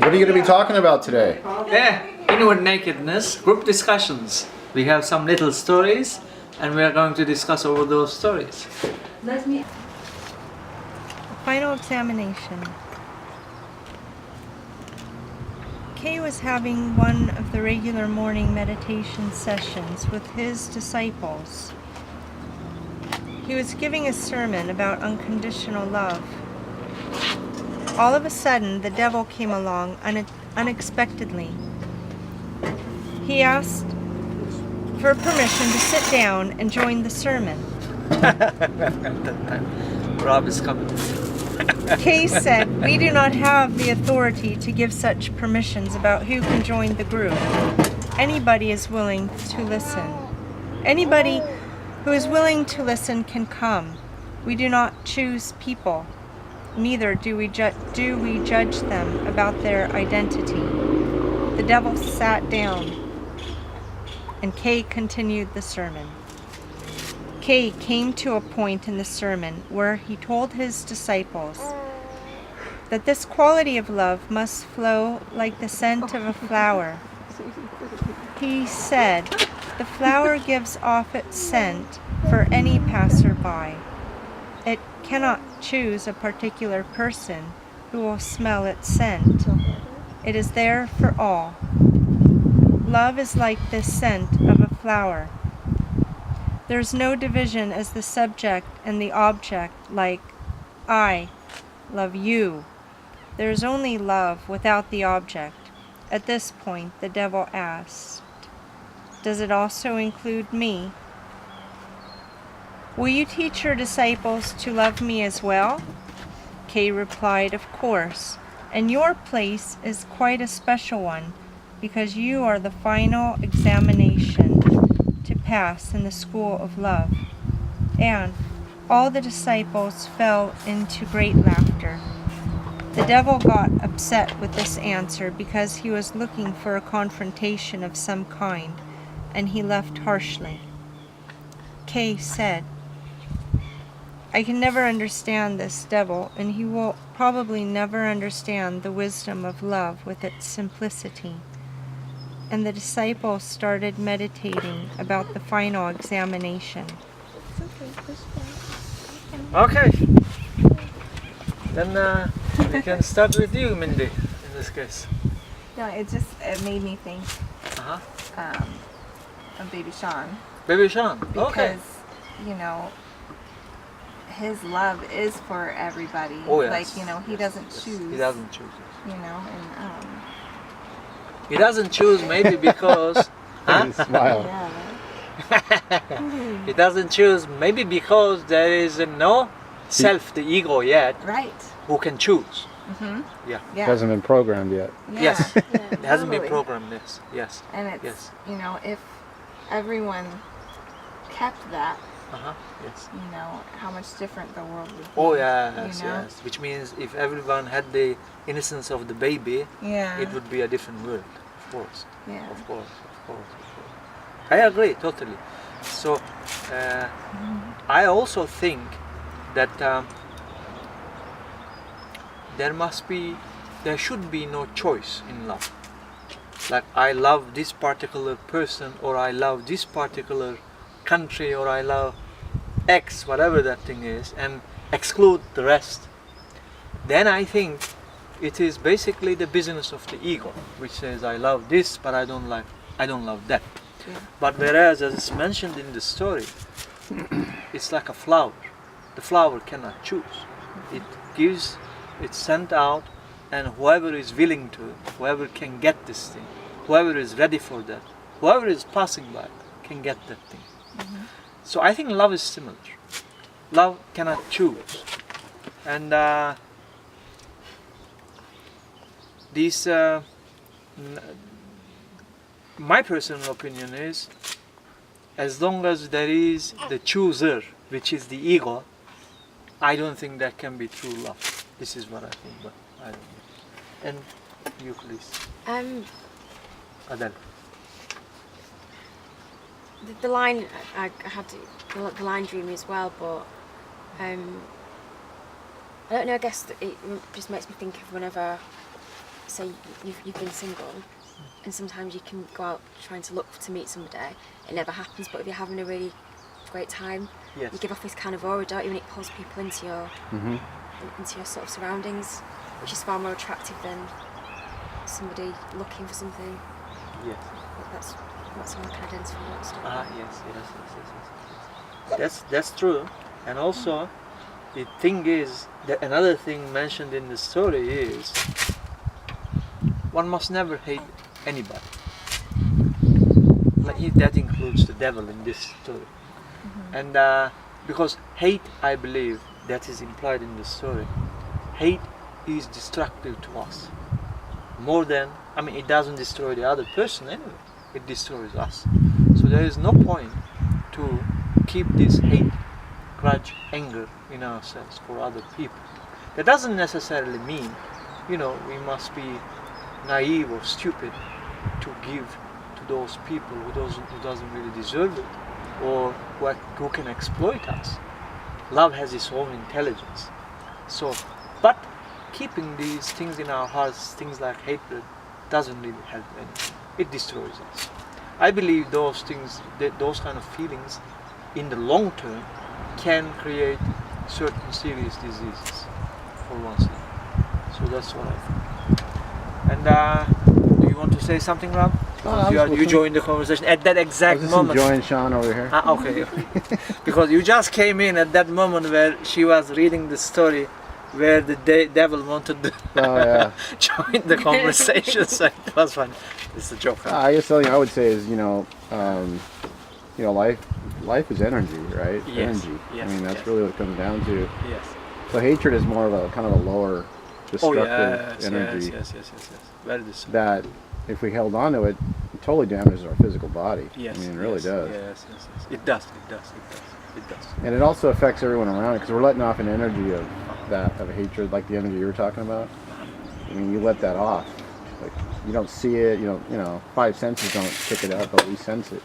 What are you going to be talking about today? Yeah, inward nakedness, group discussions. We have some little stories and we are going to discuss over those stories. Final examination. Kay was having one of the regular morning meditation sessions with his disciples. He was giving a sermon about unconditional love. All of a sudden, the devil came along unexpectedly. He asked for permission to sit down and join the sermon. Rob is coming. Kay said, "We do not have the authority to give such permissions about who can join the group. Anybody is willing to listen. Anybody who is willing to listen can come. We do not choose people. Neither do we judge them about their identity." The devil sat down, and Kay continued the sermon. Kay came to a point in the sermon where he told his disciples that this quality of love must flow like the scent of a flower. He said, "The flower gives off its scent for any passerby. It cannot choose a particular person who will smell its scent. It is there for all. Love is like the scent of a flower. There is no division as the subject and the object, like I love you. There is only love without the object." At this point, the devil asked, "Does it also include me? Will you teach your disciples to love me as well?" Kay replied, "Of course, and your place is quite a special one, because you are the final examination to pass in the school of love." And all the disciples fell into great laughter. The devil got upset with this answer because he was looking for a confrontation of some kind, and he left harshly. Kay said, "I can never understand this devil, and he will probably never understand the wisdom of love with its simplicity." And the disciples started meditating about the final examination. Okay. Then we can start with you, Mindy, in this case. No, it made me think Uh-huh. of Baby Sean. Baby Sean. Because, Okay. you know, his love is for everybody. Oh, yes. Like, you know, he doesn't choose. He doesn't choose. You know, and He doesn't choose maybe because... huh? Smile. yeah. He doesn't choose maybe because there is no self, the ego yet, Right. who can choose. Mm-hmm. Yeah. Yeah. Hasn't been programmed yet. Yeah. Yes. Yeah, It hasn't been totally. programmed, yes. Yes. And it's, Yes. you know, if everyone kept that, Uh-huh. Yes. you know, how much different the world would be. Oh yes, you know? yes. Which means if everyone had the innocence of the baby, Yeah. it would be a different world. Of course. Yeah. Of course. Of course. Of course. I agree totally. So I also think that there should be no choice in love. Like I love this particular person, or I love this particular country, or I love X, whatever that thing is, and exclude the rest. Then I think it is basically the business of the ego, which says I love this, but I don't love that. Yeah. But whereas, as it's mentioned in the story, it's like a flower. The flower cannot choose. It gives, it's sent out, and whoever is willing to, whoever can get this thing, whoever is ready for that, whoever is passing by can get that thing. Mm-hmm. So I think love is similar. Love cannot choose. And my personal opinion is, as long as there is the chooser, which is the ego, I don't think that can be true love. This is what I think, but I don't know. And you, please, Adele. The line, I had the line drew me as well, but I don't know, I guess that it just makes me think of whenever say you've been single, and sometimes you can go out trying to look to meet somebody, it never happens. But if you're having a really great time, Yes. you give off this kind of aura, don't you? And it pulls people into your sort of surroundings, which is far more attractive than somebody looking for something. Yes. That's how I can identify that stuff. Yes. That's true. And also, the thing is that another thing mentioned in the story is one must never hate anybody. Like that includes the devil in this story. And because hate, I believe, that is implied in the story. Hate is destructive to us. More than, I mean, it doesn't destroy the other person anyway. It destroys us. So there is no point to keep this hate, grudge, anger in ourselves for other people. That doesn't necessarily mean, we must be naive or stupid to give to those people who doesn't really deserve it, or who can exploit us. Love has its own intelligence. So, but keeping these things in our hearts, things like hatred, doesn't really help anything. It destroys us. I believe those things, those kind of feelings, in the long term, can create certain serious diseases for oneself. So that's what I think. And do you want to say something, Rob? You joined the conversation at that exact I was just moment. enjoying Sean over here. Okay. Because you just came in at that moment where she was reading the story where the devil wanted to Oh yeah. join the conversation. So it was fun. It's a joke. Huh? I guess the only thing I would say is, life is energy, right? Yes, Energy. yes, I mean, that's yes. really what it comes down to. Yes. So hatred is more of a kind of a lower destructive energy Yes. Very destructive. that if we held on to it, it totally damages our physical body. Yes. I mean, it really does. Yes. It does. And it also affects everyone around it because we're letting off an energy of hatred, like the energy you were talking about. I mean, you let that off. Like, you don't see it, five senses don't pick it up, but we sense it.